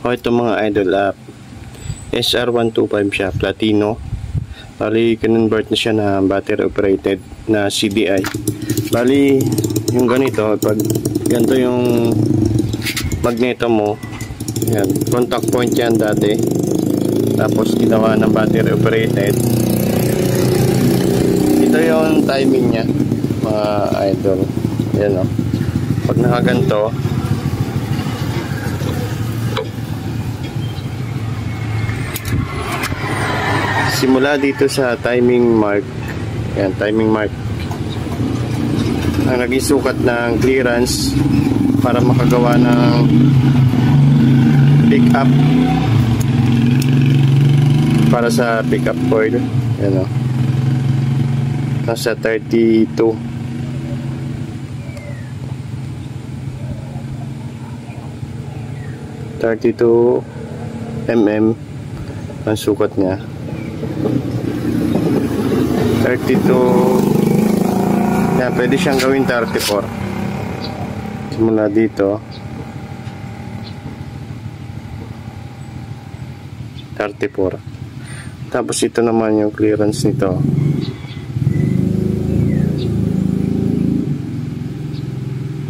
O ito mga idol, SR125 siya, Platino. Bali, convert na siya na battery operated na CDI. Bali, yung ganito, pag ganito yung magneto mo, yan, contact point yan dati. Tapos ginawa ng battery operated. Ito yung timing niya, mga idol. Yan o. Pag nakaganto, simula dito sa timing mark, yan, timing mark, ang naging sukat ng clearance para makagawa ng pick up para sa pick up coil. Yan o, nasa 32 mm ang sukat niya. 32. Yan, pwede siyang gawin 34. Simula dito 34. Tapos ito naman yung clearance nito.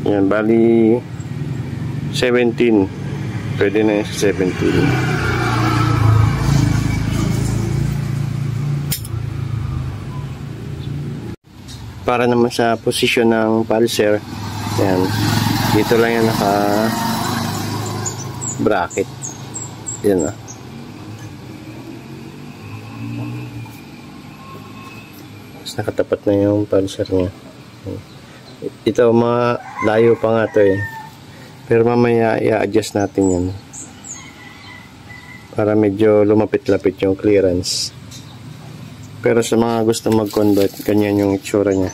Yan, bali 17. Pwede na yung 17. Para naman sa posisyon ng pulser, yan, dito lang yung naka bracket. Yan na. Tapos nakatapat na yung pulser niya. Ito, mga layo pa nga to eh, pero mamaya i-adjust natin yan para medyo lumapit-lapit yung clearance. Pero sa mga gusto mag-convert, ganyan yung itsura niya.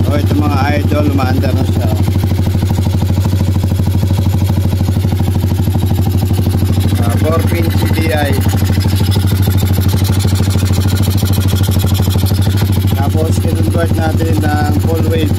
O, ito mga idol, umaandar na siya. 4-pin CDI. Tapos kinonvert natin ng full wave.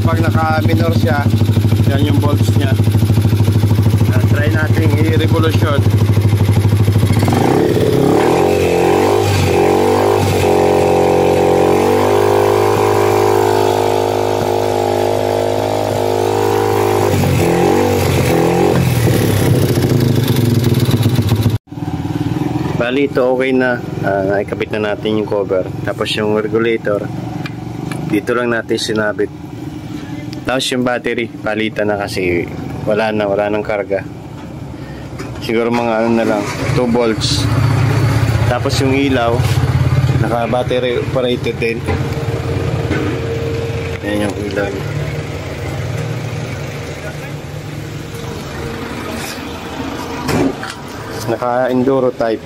Pag naka-minor siya, yan yung volts niya. Try natin i-revolution. Bali, ito okay na. Naikabit na natin yung cover. Tapos yung regulator, dito lang natin sinabit. Tapos yung battery, palitan na kasi wala nang karga. Siguro mga ano na lang, 2 volts. Tapos yung ilaw, naka battery operated din. Yan yung ilaw. Naka enduro type.